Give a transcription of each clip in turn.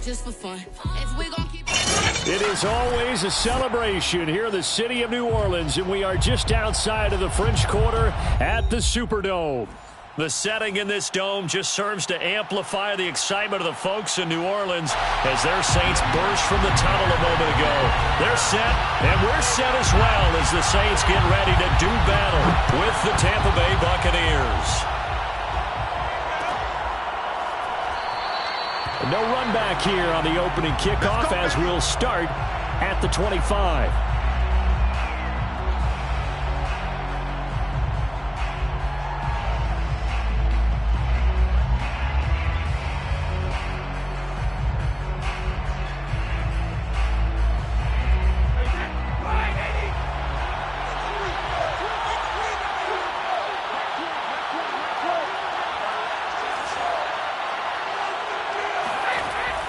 just for fun. If we gon' keep It is always a celebration here in the city of New Orleans, and we are just outside of the French Quarter at the Superdome. The setting in this dome just serves to amplify the excitement of the folks in New Orleans as their Saints burst from the tunnel a moment ago. They're set, and we're set as well as the Saints get ready to do battle with the Tampa Bay Buccaneers. No run back here on the opening kickoff as we'll start at the 25.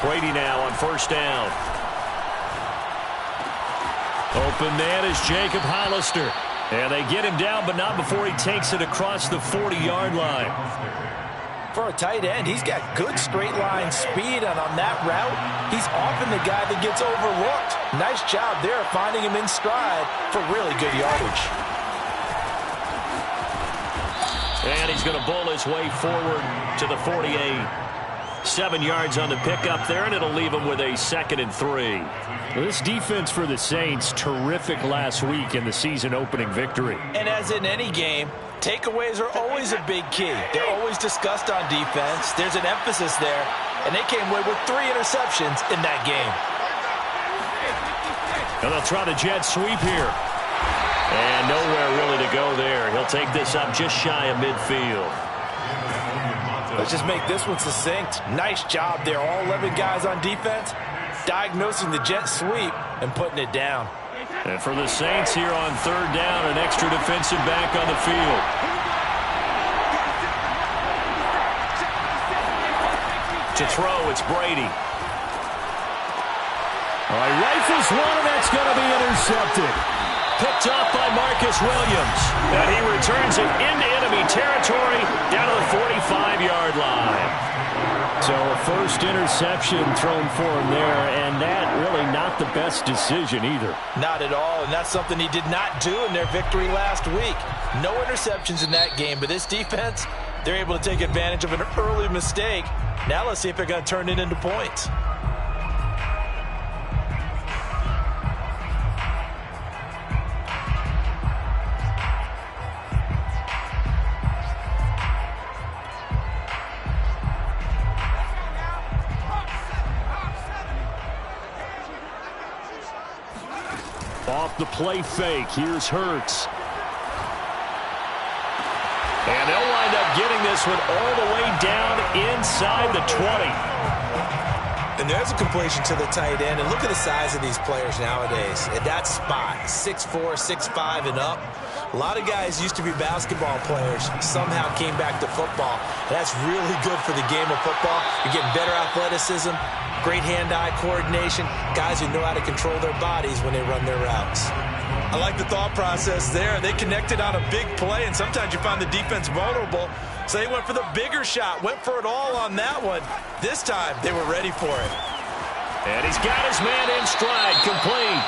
Brady now on first down. Open man is Jacob Hollister. And they get him down, but not before he takes it across the 40-yard line. For a tight end, he's got good straight line speed, and on that route, he's often the guy that gets overlooked. Nice job there finding him in stride for really good yardage. And he's going to bowl his way forward to the 48. 7 yards on the pickup there, and it'll leave him with a 2nd and 3. Well, this defense for the Saints, terrific last week in the season-opening victory. And as in any game, takeaways are always a big key. They're always discussed on defense. There's an emphasis there, and they came away with 3 interceptions in that game. And they'll try the jet sweep here. And nowhere really to go there. He'll take this up just shy of midfield. Let's just make this one succinct. Nice job there. All 11 guys on defense diagnosing the jet sweep and putting it down. And for the Saints here on third down, an extra defensive back on the field. To throw, it's Brady. All right, rifles one, and that's going to be intercepted. Picked off by Marcus Williams. And he returns it into enemy territory down to the 45-yard line. So a first interception thrown for him there, and that really not the best decision either. Not at all, and that's something he did not do in their victory last week. No interceptions in that game, but this defense, they're able to take advantage of an early mistake. Now let's see if they're going to turn it into points. Off the play fake, here's Hurts. And they'll wind up getting this one all the way down inside the 20. And there's a completion to the tight end. And look at the size of these players nowadays. At that spot, 6'4", 6'5", and up. A lot of guys used to be basketball players, somehow came back to football. And that's really good for the game of football. You're getting better athleticism, great hand-eye coordination, guys who know how to control their bodies when they run their routes. I like the thought process there. They connected on a big play, and sometimes you find the defense vulnerable. So they went for the bigger shot, went for it all on that one. This time, they were ready for it. And he's got his man in stride, complete.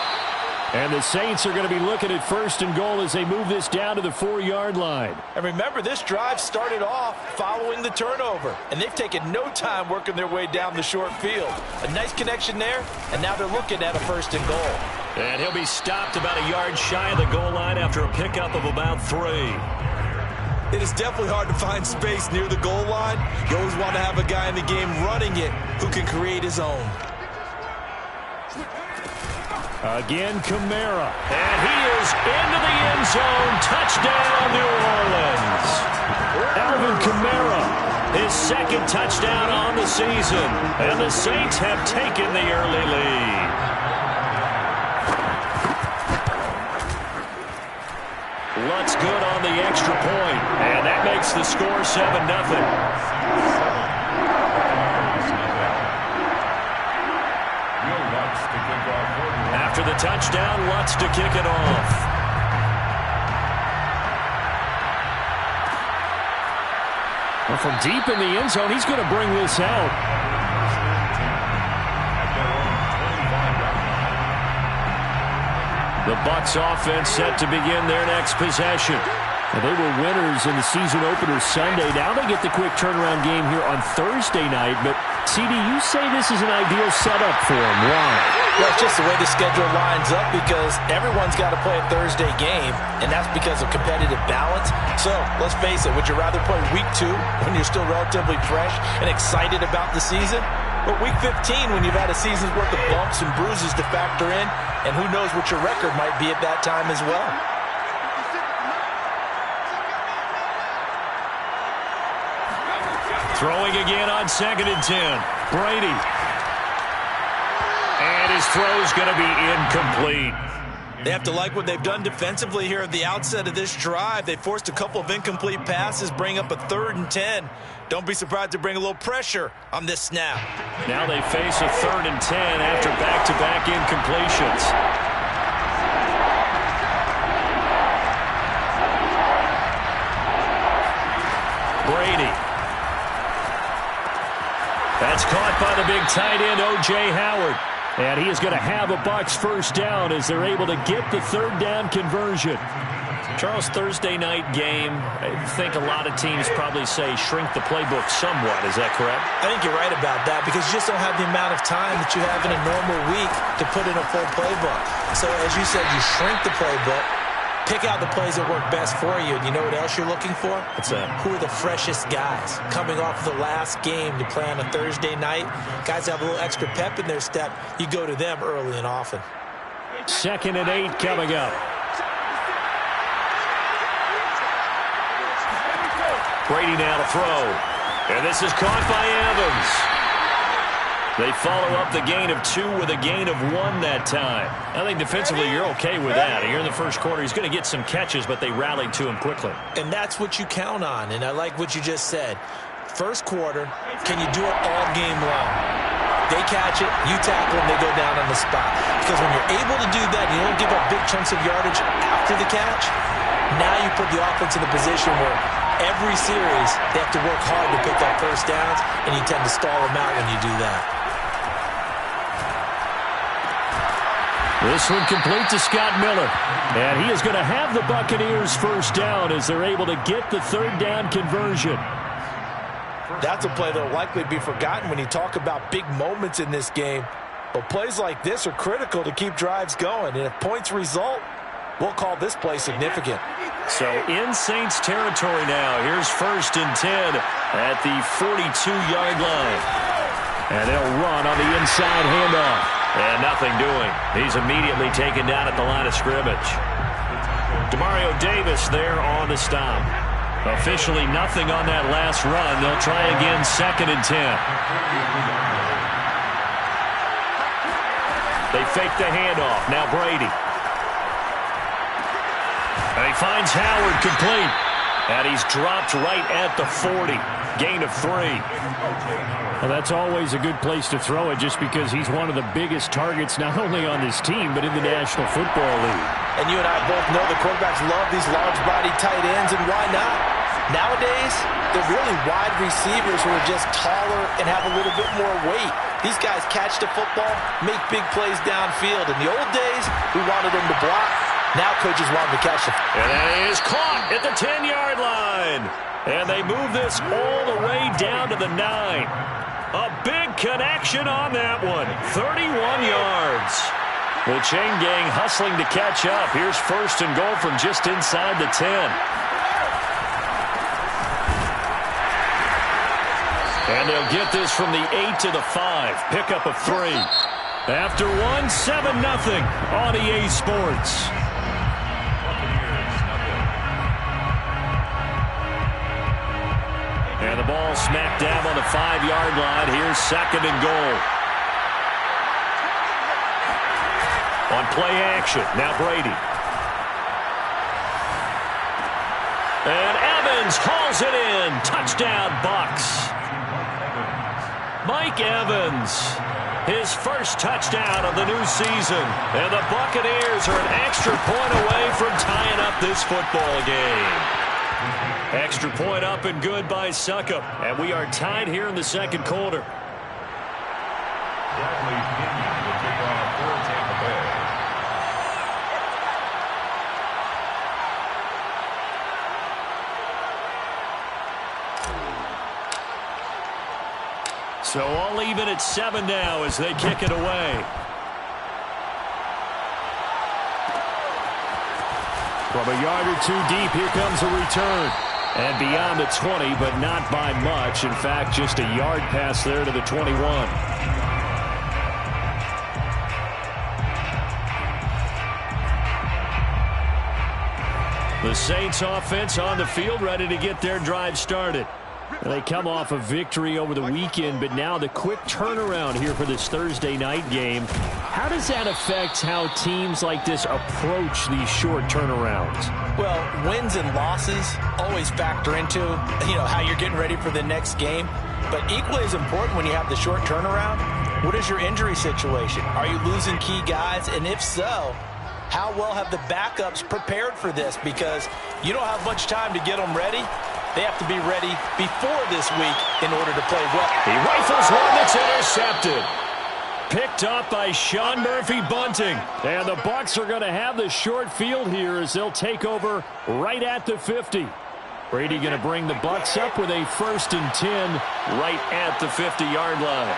And the Saints are going to be looking at first and goal as they move this down to the 4-yard line. And remember, this drive started off following the turnover. And they've taken no time working their way down the short field. A nice connection there, and now they're looking at a first and goal. And he'll be stopped about a yard shy of the goal line after a pickup of about 3. It is definitely hard to find space near the goal line. You always want to have a guy in the game running it who can create his own. Again, Kamara. And he is into the end zone. Touchdown, New Orleans. Alvin Kamara, his 2nd touchdown on the season. And the Saints have taken the early lead. Lutz good on the extra point. And that makes the score 7-0. After the touchdown, Lutz to kick it off. Well, from deep in the end zone, he's going to bring this out. The Bucs offense set to begin their next possession. And they were winners in the season opener Sunday. Now they get the quick turnaround game here on Thursday night. But, CD, you say this is an ideal setup for them. Why? Well, it's just the way the schedule lines up because everyone's got to play a Thursday game, and that's because of competitive balance. So, let's face it, would you rather play week 2 when you're still relatively fresh and excited about the season? Or week 15 when you've had a season's worth of bumps and bruises to factor in, and who knows what your record might be at that time as well. Throwing again on 2nd and 10. Brady. And his throw's going to be incomplete. They have to like what they've done defensively here at the outset of this drive. They forced a couple of incomplete passes, bring up a 3rd and 10. Don't be surprised to bring a little pressure on this snap. Now they face a 3rd and 10 after back-to-back incompletions. Brady. That's caught by the big tight end, O.J. Howard. And he is going to have a Bucs first down as they're able to get the 3rd down conversion. Charles, Thursday night game, I think a lot of teams probably say shrink the playbook somewhat. Is that correct? I think you're right about that because you just don't have the amount of time that you have in a normal week to put in a full playbook. So as you said, you shrink the playbook, pick out the plays that work best for you. And you know what else you're looking for? What's that? Who are the freshest guys coming off the last game to play on a Thursday night? Guys have a little extra pep in their step. You go to them early and often. 2nd and 8 coming up. Brady now to throw. And this is caught by Evans. They follow up the gain of 2 with a gain of 1 that time. I think defensively you're okay with that. Here in the first quarter, he's going to get some catches, but they rallied to him quickly. And that's what you count on, and I like what you just said. First quarter, can you do it all game long? They catch it, you tackle them, they go down on the spot. Because when you're able to do that, you don't give up big chunks of yardage after the catch. Now you put the offense in a position where every series they have to work hard to pick up first downs, and you tend to stall them out when you do that. This one complete to Scott Miller. And he is going to have the Buccaneers first down as they're able to get the 3rd down conversion. That's a play that will likely be forgotten when you talk about big moments in this game. But plays like this are critical to keep drives going. And if points result, we'll call this play significant. So in Saints territory now. Here's 1st and 10 at the 42-yard line. And they'll run on the inside handoff. And nothing doing. He's immediately taken down at the line of scrimmage. Demario Davis there on the stop. Officially nothing on that last run. They'll try again 2nd and 10. They fake the handoff. Now Brady. And he finds Howard complete. And he's dropped right at the 40. Gain of 3. Well, that's always a good place to throw it just because he's one of the biggest targets not only on this team but in the National Football League. And you and I both know the quarterbacks love these large-bodied tight ends, and why not? Nowadays, they're really wide receivers who are just taller and have a little bit more weight. These guys catch the football, make big plays downfield. In the old days, we wanted them to block. Now coaches want them to catch them. And that is caught at the 10-yard line. And they move this all the way down to the 9. A big connection on that one. 31 yards. The chain gang hustling to catch up. Here's 1st and goal from just inside the 10. And they'll get this from the 8 to the 5. Pickup of 3. After 1, 7-0 on EA Sports. And the ball smack dab on the 5-yard line. Here's 2nd and goal. On play action, now Brady. And Evans hauls it in. Touchdown, Bucs. Mike Evans, his first touchdown of the new season. And the Buccaneers are an extra point away from tying up this football game. Extra point up and good by Succop. And we are tied here in the 2nd quarter. So all even at 7 now as they kick it away. From a yard or two deep, here comes a return. And beyond the 20, but not by much. In fact, just a yard pass there to the 21. The Saints offense on the field, ready to get their drive started. They come off a victory over the weekend, but now the quick turnaround here for this Thursday night game. How does that affect how teams like this approach these short turnarounds? Well, wins and losses always factor into, how you're getting ready for the next game. But equally as important when you have the short turnaround, what is your injury situation? Are you losing key guys? And if so, how well have the backups prepared for this? Because you don't have much time to get them ready. They have to be ready before this week in order to play well. He rifles one that's intercepted. Picked up by Sean Murphy-Bunting. And the Bucs are going to have the short field here as they'll take over right at the 50. Brady going to bring the Bucs up with a 1st and 10 right at the 50-yard line.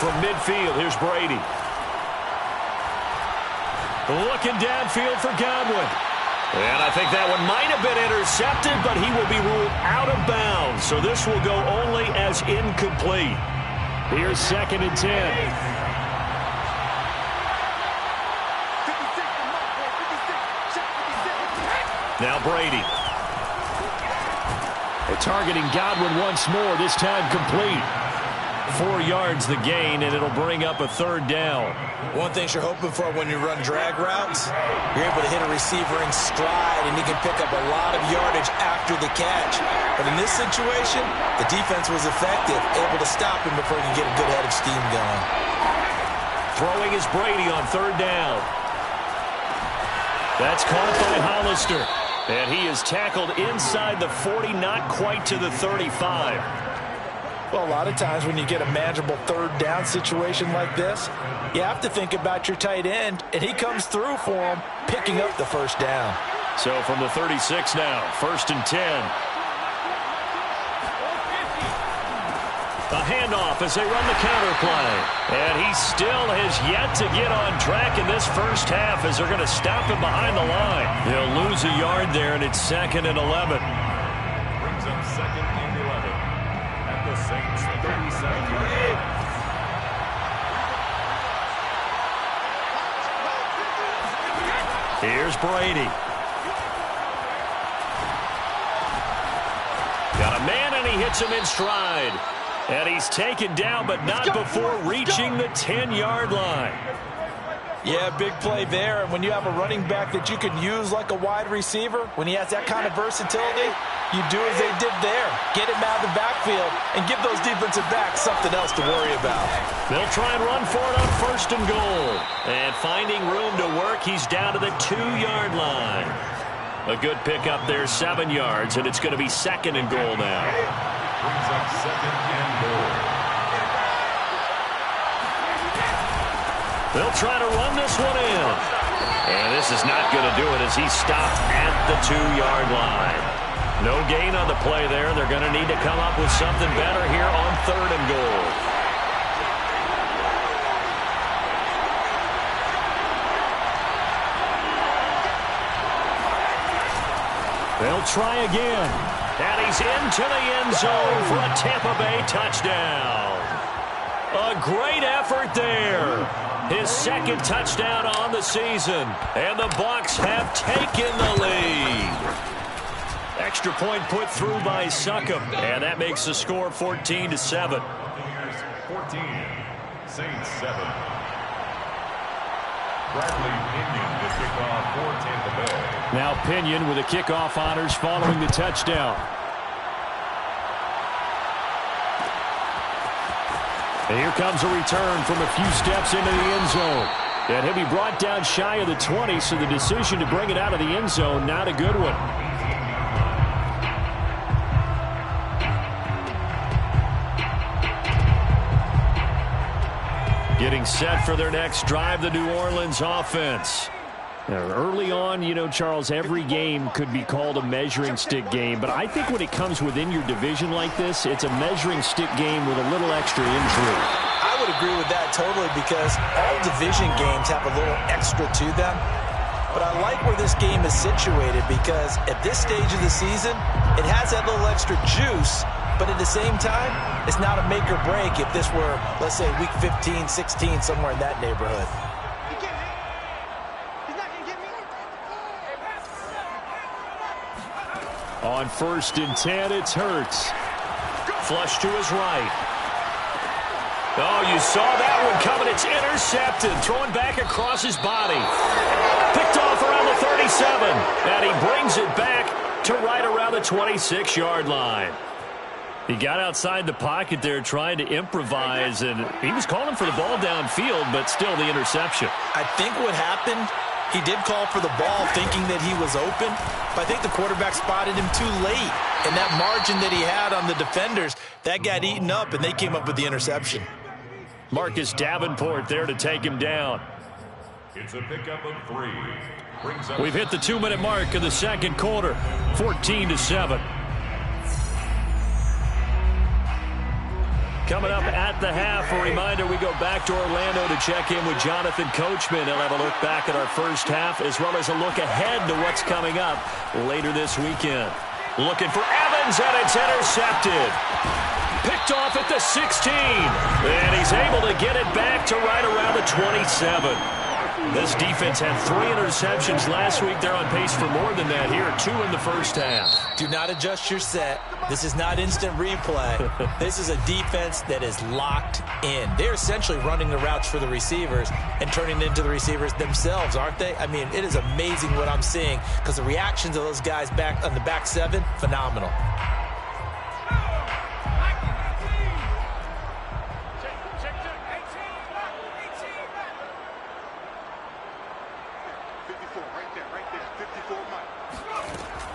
From midfield, here's Brady. Looking downfield for Godwin. And I think that one might have been intercepted, but he will be ruled out of bounds. So this will go only as incomplete. Here's 2nd and 10. Now Brady. They're targeting Godwin once more, this time complete. 4 yards the gain, and it'll bring up a 3rd down. One thing you're hoping for when you run drag routes, you're able to hit a receiver in stride, and he can pick up a lot of yardage after the catch. But in this situation, the defense was effective, able to stop him before he could get a good head of steam going. Throwing is Brady on 3rd down. That's caught by Hollister. And he is tackled inside the 40, not quite to the 35. Well, a lot of times when you get a manageable 3rd down situation like this, you have to think about your tight end, and he comes through for him, picking up the 1st down. So from the 36 now, 1st and 10. A handoff as they run the counter play. And he still has yet to get on track in this first half as they're going to stop him behind the line. He'll lose a yard there, and it's 2nd and 11. Brings up 2nd and 11 at the Saints 37-yard line. Here's Brady. Got a man, and he hits him in stride. And he's taken down, but not before reaching the 10-yard line. Yeah, big play there. And when you have a running back that you can use like a wide receiver, when he has that kind of versatility, you do as they did there. Get him out of the backfield and give those defensive backs something else to worry about. They'll try and run for it on 1st and goal. And finding room to work, he's down to the 2-yard line. A good pickup there, 7 yards, and it's going to be 2nd and goal now. Brings up 2nd and goal. They'll try to run this one in. And this is not going to do it as he's stopped at the 2-yard line. No gain on the play there. They're going to need to come up with something better here on 3rd and goal. They'll try again. And he's into the end zone for a Tampa Bay touchdown. A great effort there. His 2nd touchdown on the season. And the Bucs have taken the lead. Extra point put through by Succop. And that makes the score 14-7. 14, Saints 7. Bradley Pinion to kick off for Tampa Bay. Now Pinion with the kickoff honors following the touchdown. And here comes a return from a few steps into the end zone. And he'll be brought down shy of the 20, so the decision to bring it out of the end zone, not a good one. Getting set for their next drive, the New Orleans offense. Early on, you know, Charles, every game could be called a measuring stick game. But I think when it comes within your division like this, it's a measuring stick game with a little extra intrigue. I would agree with that totally because all division games have a little extra to them. But I like where this game is situated because at this stage of the season, it has that little extra juice. But at the same time, it's not a make or break if this were, let's say, week 15, 16, somewhere in that neighborhood. On 1st and 10, it's Hurts. Flush to his right. Oh, you saw that one coming. It's intercepted. Throwing back across his body. Picked off around the 37. And he brings it back to right around the 26-yard line. He got outside the pocket there trying to improvise, and he was calling for the ball downfield, but still the interception. I think what happened, he did call for the ball thinking that he was open, but I think the quarterback spotted him too late. And that margin that he had on the defenders, that got eaten up, and they came up with the interception. Marcus Davenport there to take him down. It's a pickup of 3. We've hit the 2-minute mark of the second quarter, 14-7. Coming up at the half, a reminder, we go back to Orlando to check in with Jonathan Coachman. He'll have a look back at our first half as well as a look ahead to what's coming up later this weekend. Looking for Evans, and it's intercepted. Picked off at the 16. And he's able to get it back to right around the 27. This defense had 3 interceptions last week. They're on pace for more than that here. 2 in the first half. Do not adjust your set. This is not instant replay. This is a defense that is locked in. They're essentially running the routes for the receivers and turning it into the receivers themselves, aren't they? I mean, it is amazing what I'm seeing because the reactions of those guys back on the back 7, phenomenal.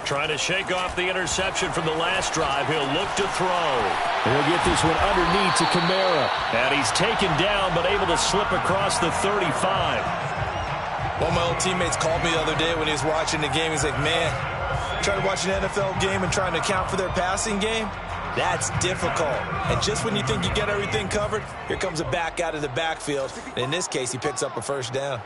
Trying to shake off the interception from the last drive. He'll look to throw. He'll get this one underneath to Kamara. And he's taken down but able to slip across the 35. One of my old teammates called me the other day when he was watching the game. He's like, man, trying to watch an NFL game and trying to account for their passing game? That's difficult. And just when you think you get everything covered, here comes a back out of the backfield. And in this case, he picks up a first down.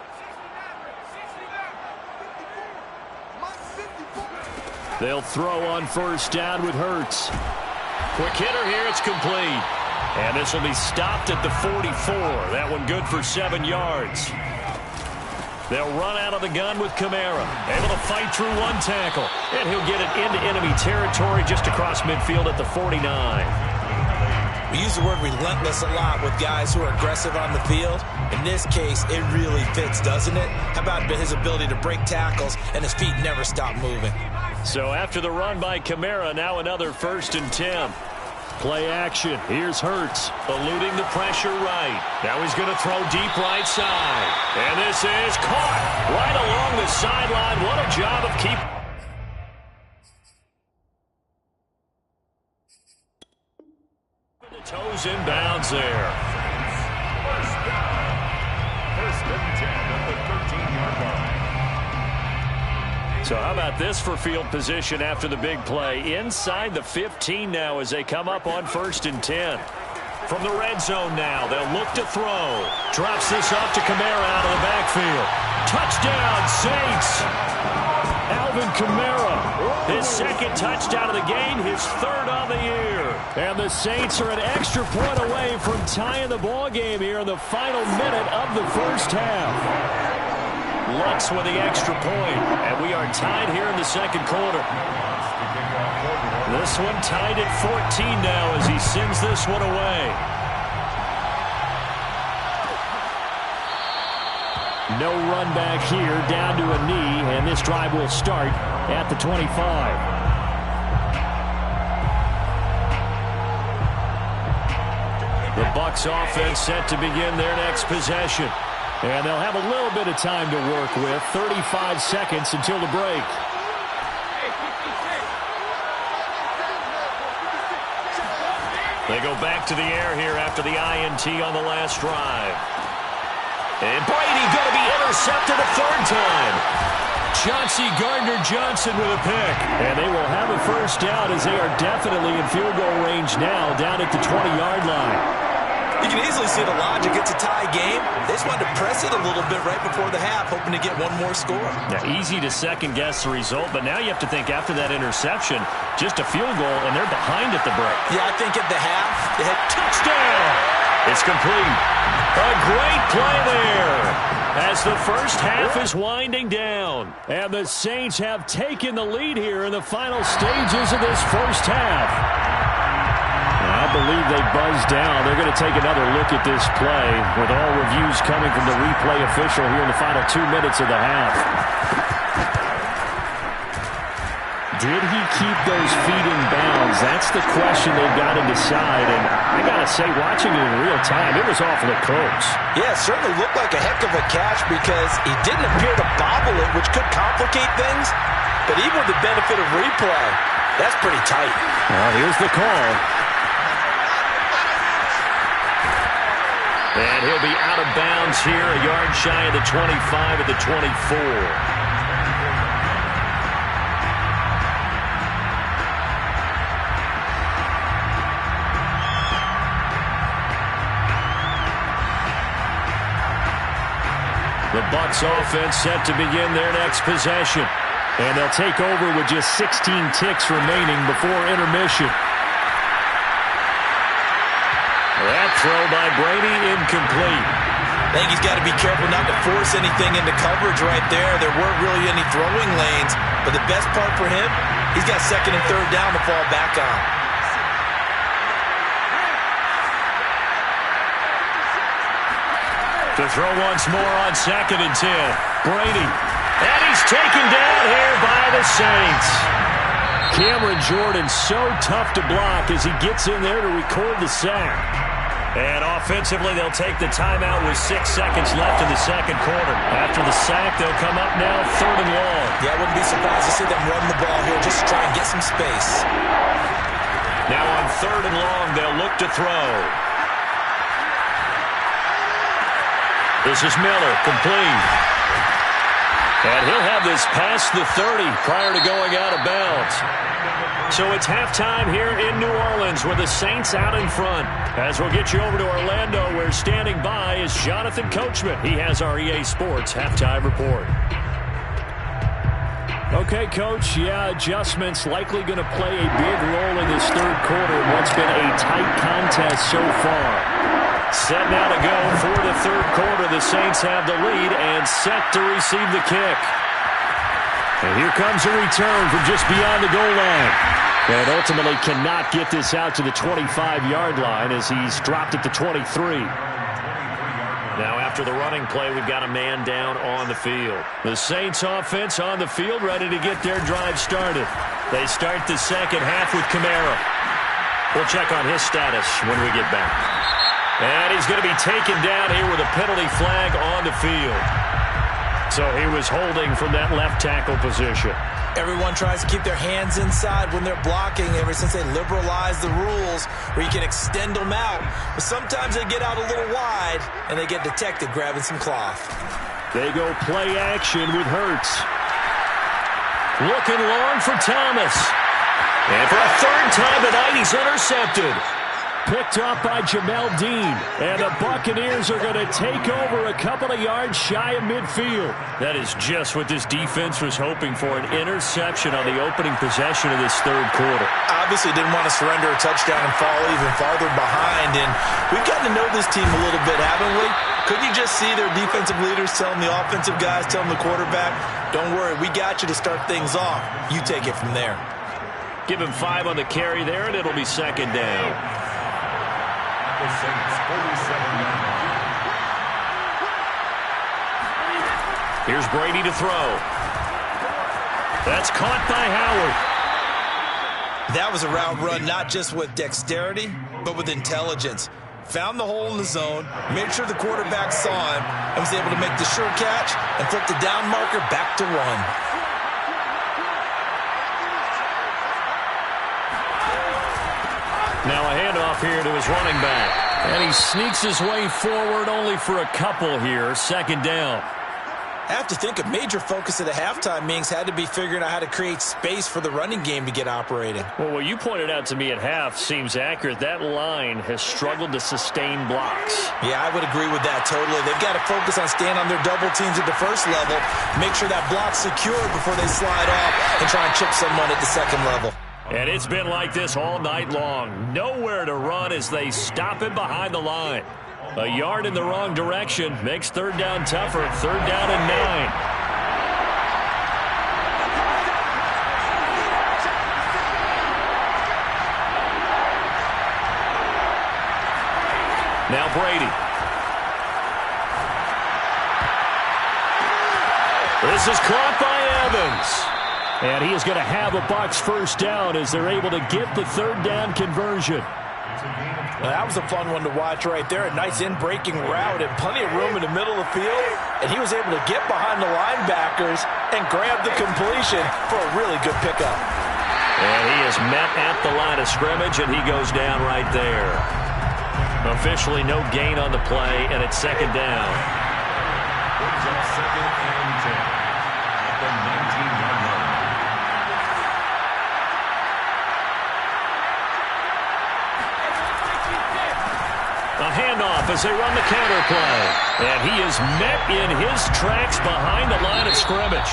They'll throw on first down with Hurts. Quick hitter here, it's complete. And this will be stopped at the 44. That one good for 7 yards. They'll run out of the gun with Kamara. Able to fight through one tackle. And he'll get it into enemy territory just across midfield at the 49. We use the word relentless a lot with guys who are aggressive on the field. In this case, it really fits, doesn't it? How about his ability to break tackles and his feet never stop moving? So after the run by Kamara, now another 1st and 10. Play action. Here's Hurts, eluding the pressure right. Now he's going to throw deep right side. And this is caught right along the sideline. What a job of keeping. The toes inbounds there. First and 10 at the 13-yard line. So how about this for field position after the big play? Inside the 15 now as they come up on 1st and 10. From the red zone now, they'll look to throw. Drops this off to Kamara out of the backfield. Touchdown, Saints! Alvin Kamara, his 2nd touchdown of the game, his 3rd on the year. And the Saints are an extra point away from tying the ball game here in the final minute of the first half. Lutz with the extra point, and we are tied here in the second quarter. This one tied at 14 now as he sends this one away. No run back here, down to a knee, and this drive will start at the 25. The Bucs offense set to begin their next possession. And they'll have a little bit of time to work with. 35 seconds until the break. They go back to the air here after the INT on the last drive. And Brady going to be intercepted a third time. Chauncey Gardner-Johnson with a pick. And they will have a first down as they are definitely in field goal range now down at the 20-yard line. You can easily see the logic. It's a tie game. They just wanted to press it a little bit right before the half, hoping to get one more score. Yeah, easy to second-guess the result, but now you have to think after that interception, just a field goal, and they're behind at the break. Yeah, I think at the half, they had touchdown. It's complete. A great play there as the first half is winding down. And the Saints have taken the lead here in the final stages of this first half. I believe they buzzed down. They're going to take another look at this play with all reviews coming from the replay official here in the final 2 minutes of the half. Did he keep those feet in bounds? That's the question they've got to decide. And I got to say, watching it in real time, it was awfully close. Yeah, it certainly looked like a heck of a catch because he didn't appear to bobble it, which could complicate things. But even with the benefit of replay, that's pretty tight. Well, here's the call. And he'll be out of bounds here, a yard shy of the 25 at the 24. The Bucs offense set to begin their next possession. And they'll take over with just 16 ticks remaining before intermission. That throw by Brady incomplete. I think he's got to be careful not to force anything into coverage right there. There weren't really any throwing lanes. But the best part for him, he's got second and third down to fall back on. To throw once more on 2nd and 10. Brady. And he's taken down here by the Saints. Cameron Jordan so tough to block as he gets in there to record the sack. And offensively, they'll take the timeout with 6 seconds left in the second quarter. After the sack, they'll come up now 3rd and long. Yeah, I wouldn't be surprised to see them run the ball here just to try and get some space. Now on 3rd and long, they'll look to throw. This is Miller, complete. And he'll have this past the 30 prior to going out of bounds. So it's halftime here in New Orleans with the Saints out in front. As we'll get you over to Orlando, where standing by is Jonathan Coachman. He has our EA Sports halftime report. Okay, Coach, yeah, adjustments likely going to play a big role in this third quarter in what's been a tight contest so far. Set now to go for the third quarter. The Saints have the lead and set to receive the kick. And here comes a return from just beyond the goal line. And ultimately cannot get this out to the 25-yard line as he's dropped at the 23. Now after the running play, we've got a man down on the field. The Saints offense on the field ready to get their drive started. They start the second half with Kamara. We'll check on his status when we get back. And he's going to be taken down here with a penalty flag on the field. So he was holding from that left tackle position. Everyone tries to keep their hands inside when they're blocking ever since they liberalized the rules where you can extend them out. But sometimes they get out a little wide and they get detected grabbing some cloth. They go play action with Hurts. Looking long for Thomas. And for a third time tonight, he's intercepted. Picked up by Jamel Dean. And the Buccaneers are going to take over a couple of yards shy of midfield. That is just what this defense was hoping for, an interception on the opening possession of this third quarter. Obviously didn't want to surrender a touchdown and fall even farther behind. And we've gotten to know this team a little bit, haven't we? Couldn't you just see their defensive leaders telling the offensive guys, telling the quarterback, don't worry, we got you to start things off. You take it from there. Give him 5 on the carry there, and it'll be second down. The Saints, 47-yard line. Here's Brady to throw. That's caught by Howard. That was a route run not just with dexterity, but with intelligence. Found the hole in the zone, made sure the quarterback saw him, and was able to make the sure catch and flip the down marker back to run. Now a handoff handoff here to his running back. And he sneaks his way forward only for a couple here. Second down. I have to think a major focus of the halftime meetings had to be figuring out how to create space for the running game to get operating. Well, what you pointed out to me at half seems accurate. That line has struggled to sustain blocks. Yeah, I would agree with that totally. They've got to focus on staying on their double teams at the first level, make sure that block's secure before they slide off and try and chip someone at the second level. And it's been like this all night long. Nowhere to run as they stop him behind the line. A yard in the wrong direction makes third down tougher. Third down and 9. Now Brady. This is caught by Evans. And he is going to have a Bucs first down as they're able to get the third down conversion. Well, that was a fun one to watch right there. A nice in-breaking route and plenty of room in the middle of the field. And he was able to get behind the linebackers and grab the completion for a really good pickup. And he is met at the line of scrimmage, and he goes down right there. Officially no gain on the play, and it's second down. Brings up second and 10 at the 19-yard line. A handoff as they run the counter play. And he is met in his tracks behind the line of scrimmage.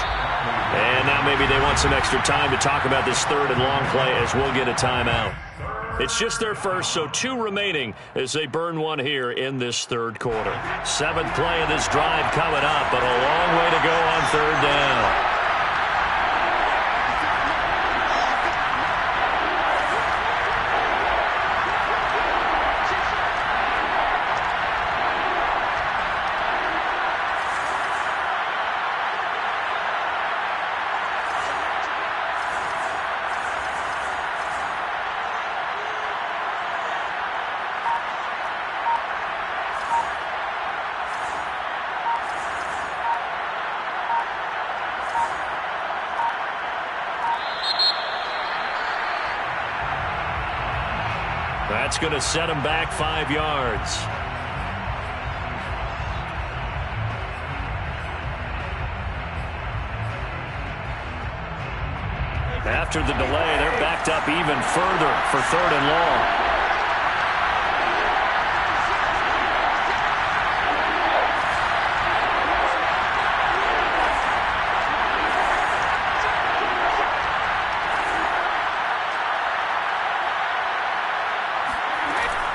And now maybe they want some extra time to talk about this third and long play as we'll get a timeout. It's just their first, so 2 remaining as they burn one here in this third quarter. 7th play of this drive coming up, but a long way to go on third down. That's going to set him back 5 yards. After the delay, they're backed up even further for third and long.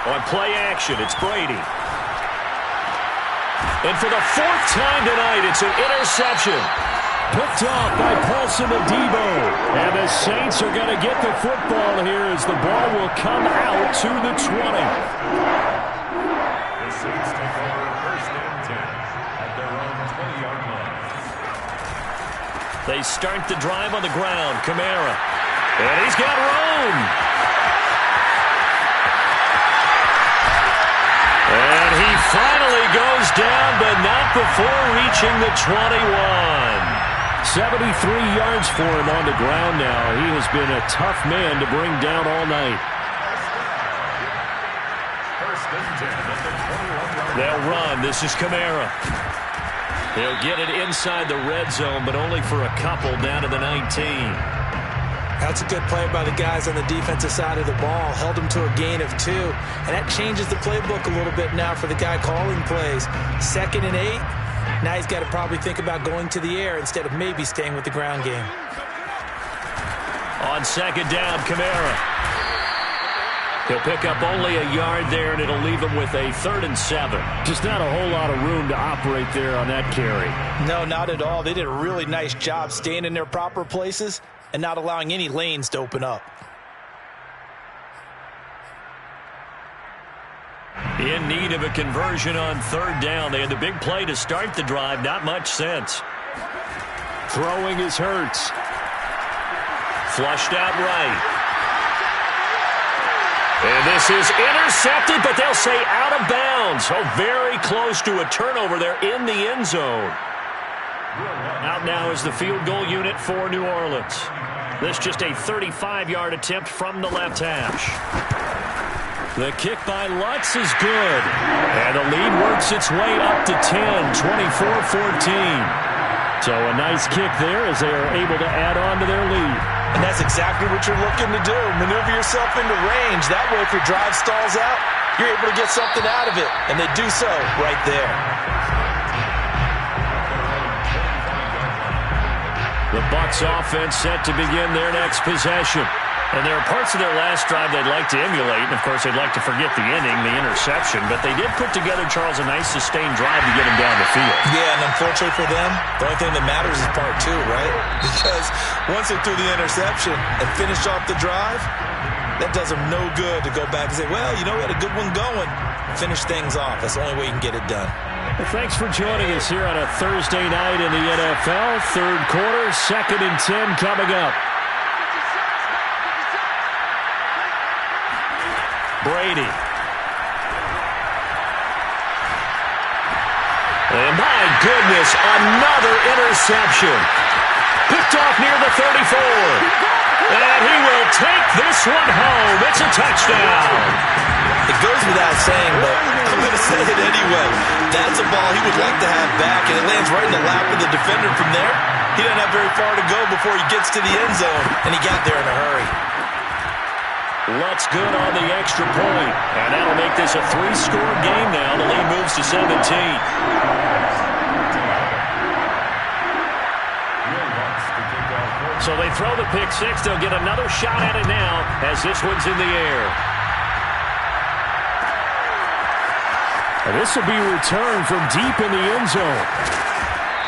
On play action, it's Brady. And for the 4th time tonight, it's an interception. Picked off by Paulson Adebo. And the Saints are going to get the football here as the ball will come out to the 20. The Saints take over first and 10 at their own 20-yard line. They start the drive on the ground. Kamara. And he's got room. And he finally goes down, but not before reaching the 21. 73 yards for him on the ground now. He has been a tough man to bring down all night. First and 10 at the 21-yard line. They'll run. This is Kamara. He'll get it inside the red zone, but only for a couple down to the 19. That's a good play by the guys on the defensive side of the ball. Held them to a gain of 2. And that changes the playbook a little bit now for the guy calling plays. 2nd and 8. Now he's got to probably think about going to the air instead of maybe staying with the ground game. On second down, Kamara. He'll pick up only a yard there, and it'll leave him with a 3rd and 7. Just not a whole lot of room to operate there on that carry. No, not at all. They did a really nice job staying in their proper places and not allowing any lanes to open up. In need of a conversion on third down. They had the big play to start the drive. Not much sense. Throwing is Hurts. Flushed out right. And this is intercepted, but they'll say out of bounds. So very close to a turnover there in the end zone. Out now is the field goal unit for New Orleans. This just a 35-yard attempt from the left hash. The kick by Lutz is good. And the lead works its way up to 10, 24-14. So a nice kick there as they are able to add on to their lead. And that's exactly what you're looking to do. Maneuver yourself into range. That way, if your drive stalls out, you're able to get something out of it. And they do so right there. The Bucs offense set to begin their next possession. And there are parts of their last drive they'd like to emulate. And, of course, they'd like to forget the inning, the interception. But they did put together, Charles, a nice sustained drive to get him down the field. Yeah, and unfortunately for them, the only thing that matters is part two, right? Because once they threw the interception and finished off the drive, that does them no good to go back and say, well, you know, we had a good one going. Finish things off. That's the only way you can get it done. Well, thanks for joining us here on a Thursday night in the NFL. Third quarter, 2nd and 10 coming up. Brady. And my goodness, another interception. Picked off near the 34. And he will take this one home. It's a touchdown. It goes without saying, but I'm going to say it anyway. That's a ball he would like to have back, and it lands right in the lap of the defender from there. He doesn't have very far to go before he gets to the end zone, and he got there in a hurry. Lutz good on the extra point. And that'll make this a 3-score game now. The lead moves to 17. So they throw the pick six. They'll get another shot at it now as this one's in the air. And this will be returned from deep in the end zone.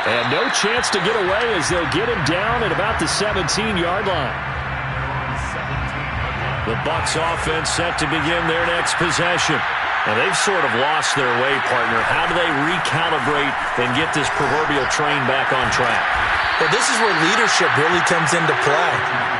And no chance to get away as they'll get him down at about the 17-yard line. The Bucs offense set to begin their next possession. And they've sort of lost their way, partner. How do they recalibrate and get this proverbial train back on track? Well, this is where leadership really comes into play.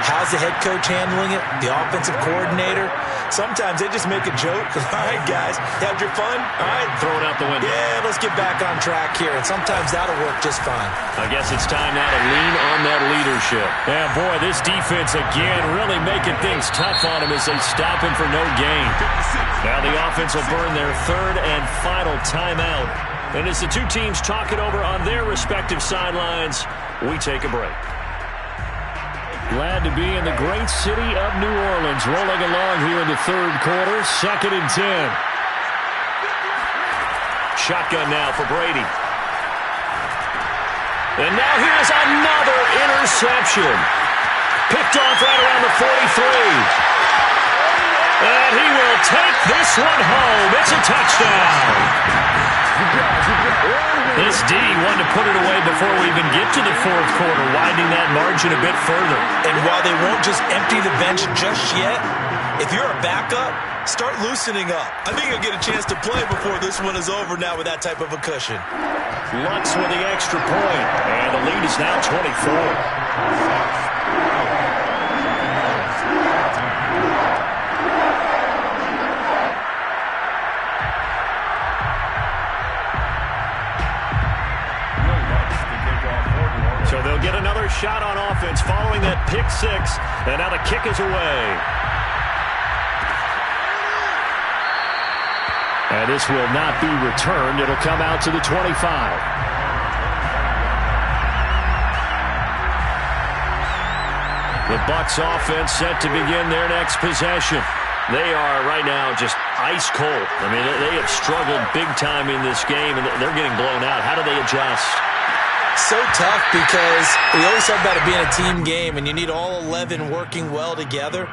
How's the head coach handling it? The offensive coordinator? Sometimes they just make a joke. All right, guys, you had your fun? All right. Throw it out the window. Yeah, let's get back on track here. And sometimes that'll work just fine. I guess it's time now to lean on that leadership. Yeah, boy, this defense again really making things tough on him as they stop him for no gain. Now the offense will burn their third and final timeout. And as the two teams talk it over on their respective sidelines, we take a break. Glad to be in the great city of New Orleans, rolling along here in the third quarter, 2nd and 10. Shotgun now for Brady. And now here's another interception. Picked off right around the 43. And he will take this one home. It's a touchdown. This D wanted to put it away before we even get to the fourth quarter, widening that margin a bit further. And while they won't just empty the bench just yet, if you're a backup, start loosening up. I think you'll get a chance to play before this one is over now with that type of a cushion. Lutz with the extra point, and the lead is now 24. So they'll get another shot on offense following that pick six, and now the kick is away. And this will not be returned. It'll come out to the 25. The Bucs offense set to begin their next possession. They are right now just ice cold. I mean, they have struggled big time in this game, and they're getting blown out. How do they adjust? So tough because we always talk about it being a team game, and you need all 11 working well together.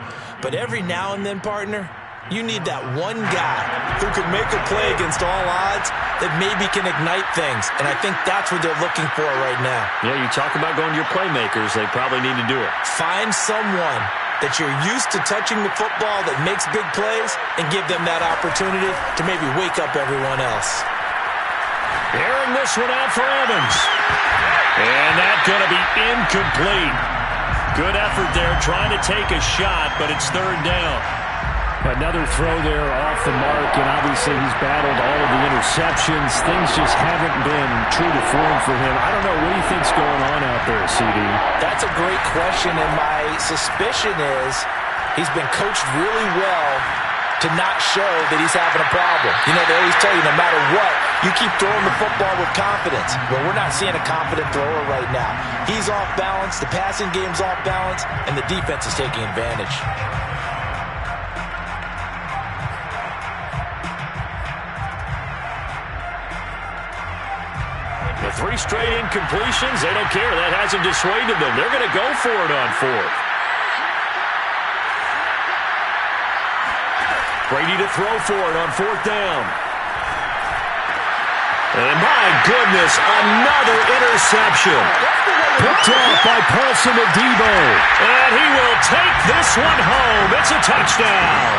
But every now and then, partner, you need that one guy who can make a play against all odds that maybe can ignite things. And I think that's what they're looking for right now. Yeah, you talk about going to your playmakers. They probably need to do it. Find someone that you're used to touching the football that makes big plays and give them that opportunity to maybe wake up everyone else. Airing this one out for Evans. And that's going to be incomplete. Good effort there trying to take a shot, but it's third down. Another throw there off the mark, and obviously he's battled all of the interceptions. Things just haven't been true to form for him. I don't know, what do you think's going on out there, CD? That's a great question, and my suspicion is he's been coached really well to not show that he's having a problem. You know, they always tell you no matter what, you keep throwing the football with confidence. Well, we're not seeing a confident thrower right now. He's off balance, the passing game's off balance, and the defense is taking advantage. The 3 straight incompletions, they don't care. That hasn't dissuaded them. They're going to go for it on 4th. Brady to throw for it on 4th down. And my goodness, another interception. Picked off by Paulson Adebo. And he will take this one home. It's a touchdown.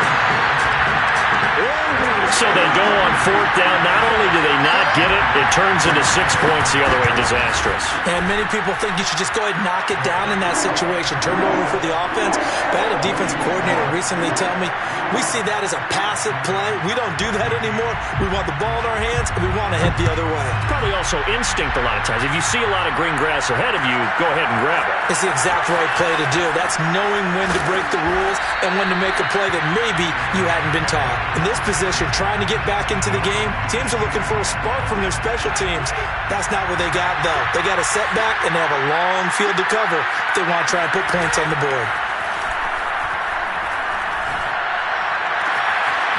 So they go on 4th down. Not only do they not get it, it turns into 6 points the other way. Disastrous. And many people think you should just go ahead and knock it down in that situation. Turn it over for the offense. But I had a defensive coordinator recently tell me, we see that as a passive play. We don't do that anymore. We want the ball in our hands, and we want to head the other way. It's probably also instinct a lot of times. If you see a lot of green grass ahead of you, go ahead and grab it. It's the exact right play to do. That's knowing when to break the rules and when to make a play that maybe you hadn't been taught. In this position, trying to get back into the game, teams are looking for a spark from their special teams. That's not what they got, though. They got a setback, and they have a long field to cover if they want to try and put points on the board.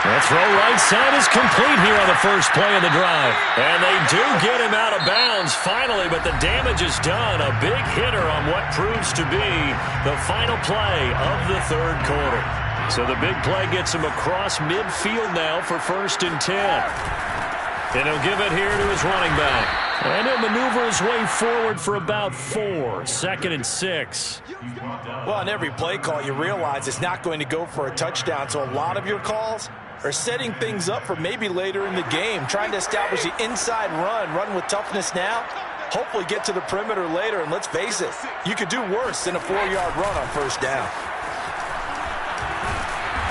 That throw right side is complete here on the first play of the drive. And they do get him out of bounds finally, but the damage is done. A big hitter on what proves to be the final play of the 3rd quarter. So the big play gets him across midfield now for 1st and 10. And he'll give it here to his running back. And he'll maneuver his way forward for about 4. 2nd and 6. Well, on every play call, you realize it's not going to go for a touchdown. So a lot of your calls are setting things up for maybe later in the game, trying to establish the inside run with toughness now, hopefully get to the perimeter later. And let's face it, you could do worse than a 4-yard run on 1st down.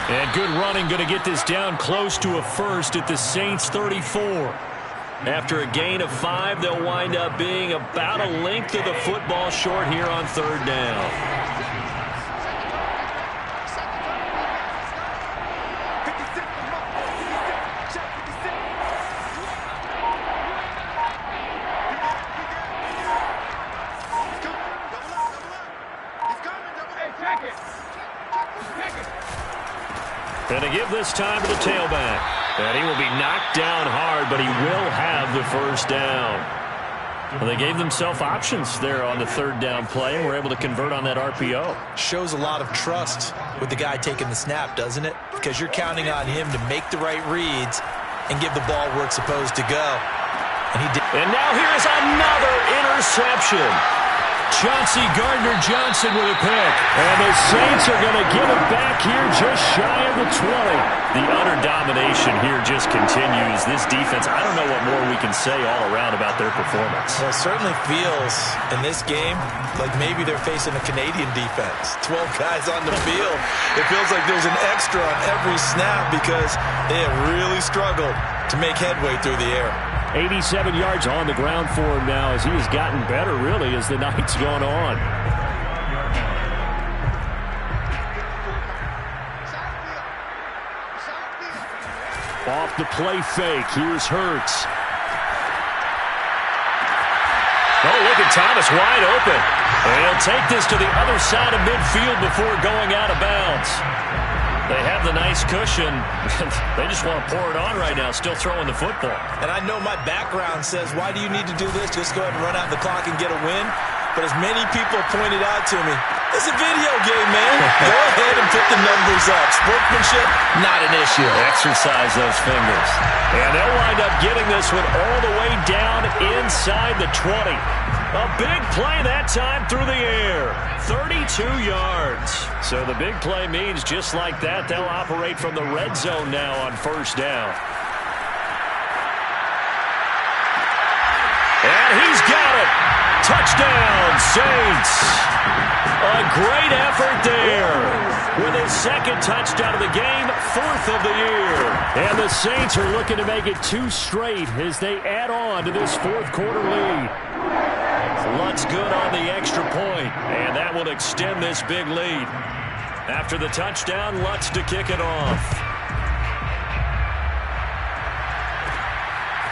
And good running, going to get this down close to a 1st at the Saints 34. After a gain of 5, they'll wind up being about a length of the football short here on 3rd down. And to give this time to the tailback. And he will be knocked down hard, but he will have the 1st down. Well, they gave themselves options there on the 3rd down play and were able to convert on that RPO. Shows a lot of trust with the guy taking the snap, doesn't it? Because you're counting on him to make the right reads and give the ball where it's supposed to go. And he did. And now here's another interception. Chauncey Gardner-Johnson with a pick. And the Saints are going to give it back here just shy of the 20. The utter domination here just continues. This defense, I don't know what more we can say all around about their performance. Well, it certainly feels in this game like maybe they're facing a Canadian defense. 12 guys on the field. It feels like there's an extra on every snap because they have really struggled to make headway through the air. 87 yards on the ground for him now as he has gotten better, really, as the night's gone on. Off the play fake. Here's Hurts. Oh, look at Thomas wide open. And he'll take this to the other side of midfield before going out of bounds. They have the nice cushion. They just want to pour it on right now, still throwing the football. And I know my background says, why do you need to do this? Just go ahead and run out the clock and get a win. But as many people pointed out to me, it's a video game, man. Go ahead and put the numbers up. Sportsmanship, not an issue. Exercise those fingers. And they'll wind up getting this one all the way down inside the 20. A big play that time through the air. 32 yards. So the big play means just like that, they'll operate from the red zone now on 1st down. And he's got it. Touchdown, Saints. A great effort there. With his 2nd touchdown of the game, 4th of the year. And the Saints are looking to make it 2 straight as they add on to this 4th quarter lead. Lutz good on the extra point, and that will extend this big lead. After the touchdown, Lutz to kick it off.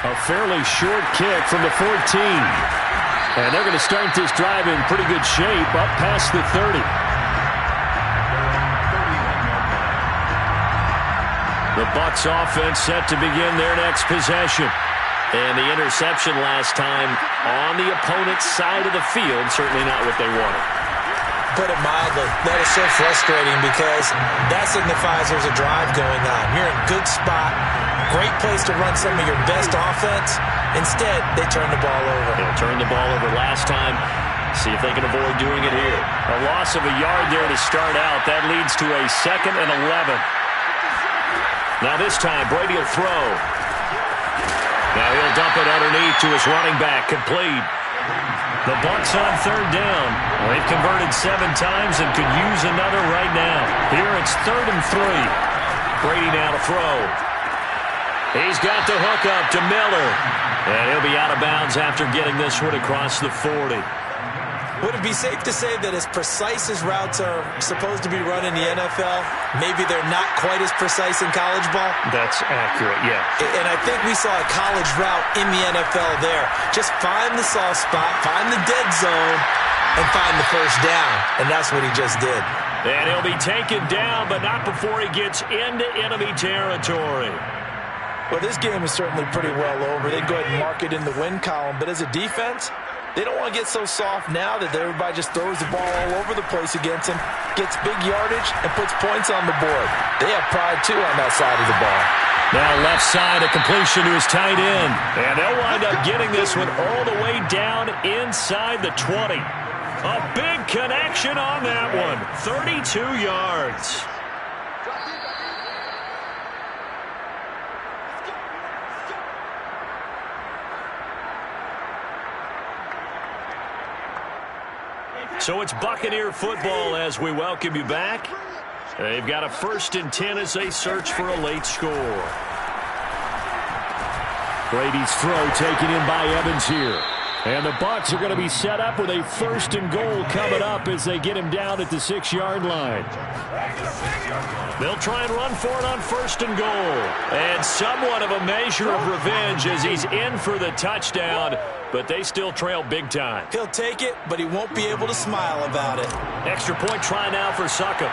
A fairly short kick from the 14. And they're going to start this drive in pretty good shape up past the 30. The Bucs offense set to begin their next possession. And the interception last time on the opponent's side of the field, certainly not what they wanted. Put it mildly, that is so frustrating because that signifies there's a drive going on. You're in a good spot, great place to run some of your best offense. Instead, they turn the ball over. They'll turn the ball over last time. See if they can avoid doing it here. A loss of a yard there to start out. That leads to a 2nd and 11. Now this time, Brady will throw. Now he'll dump it underneath to his running back, complete. The Bucs on 3rd down. They've converted 7 times and could use another right now. Here it's 3rd and 3. Brady now to throw. He's got the hook up to Miller. And he'll be out of bounds after getting this one across the 40. Would it be safe to say that as precise as routes are supposed to be run in the NFL, maybe they're not quite as precise in college ball? That's accurate, yeah. And I think we saw a college route in the NFL there. Just find the soft spot, find the dead zone, and find the first down. And that's what he just did. And he'll be taken down, but not before he gets into enemy territory. Well, this game is certainly pretty well over. They go ahead and mark it in the win column. But as a defense, they don't want to get so soft now that everybody just throws the ball all over the place against them, gets big yardage, and puts points on the board. They have pride, too, on that side of the ball. Now left side, a completion to his tight end. And they'll wind up getting this one all the way down inside the 20. A big connection on that one. 32 yards. So it's Buccaneer football as we welcome you back. They've got a 1st and 10 as they search for a late score. Brady's throw taken in by Evans here. And the Bucs are going to be set up with a 1st and goal coming up as they get him down at the 6-yard line. They'll try and run for it on 1st and goal. And somewhat of a measure of revenge as he's in for the touchdown, but they still trail big time. He'll take it, but he won't be able to smile about it. Extra point try now for Succop.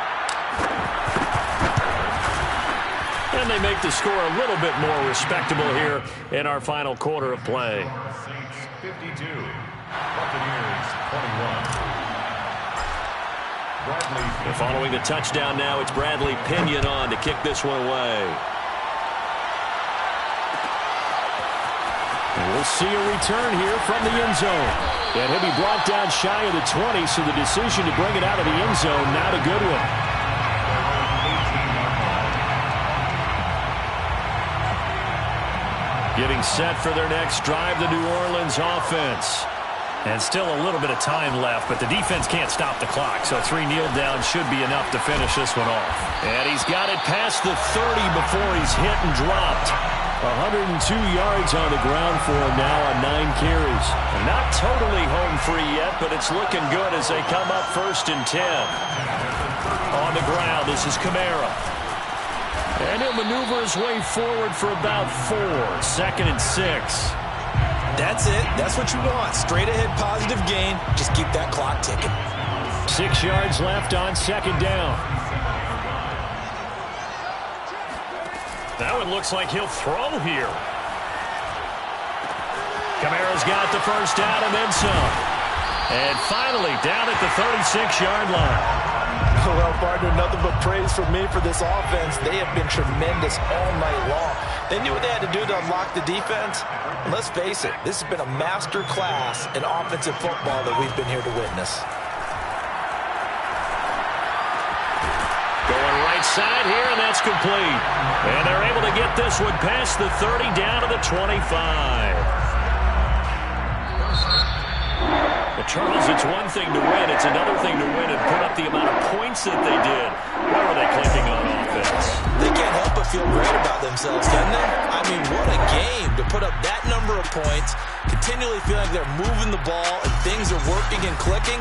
And they make the score a little bit more respectable here in our final quarter of play. 52, Buccaneers 21. And following the touchdown now, it's Bradley Pinion on to kick this one away. And we'll see a return here from the end zone. And he'll be brought down shy of the 20, so the decision to bring it out of the end zone, not a good one. Getting set for their next drive, the New Orleans offense. And still a little bit of time left, but the defense can't stop the clock, so 3 kneel downs should be enough to finish this one off. And he's got it past the 30 before he's hit and dropped. 102 yards on the ground for him now on 9 carries. Not totally home free yet, but it's looking good as they come up 1st and 10. On the ground, this is Kamara. And he'll maneuver his way forward for about 4. 2nd and 6. That's it. That's what you want. Straight ahead positive gain. Just keep that clock ticking. 6 yards left on 2nd down. That one looks like he'll throw here. Kamara's got the first down and then some. And finally down at the 36-yard line. Well, partner, nothing but praise from me for this offense. They have been tremendous all night long. They knew what they had to do to unlock the defense. And let's face it, this has been a master class in offensive football that we've been here to witness. Going right side here, and that's complete. And they're able to get this one past the 30 down to the 25. Well, Charles, it's one thing to win. It's another thing to win and put up the amount of points that they did. Where were they clicking on offense? They can't help but feel great about themselves, can they? I mean, what a game to put up that number of points, continually feeling like they're moving the ball and things are working and clicking.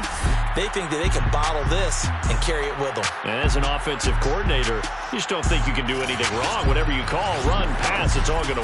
They think that they can bottle this and carry it with them. And as an offensive coordinator, you just don't think you can do anything wrong. Whatever you call, run, pass, it's all going to work.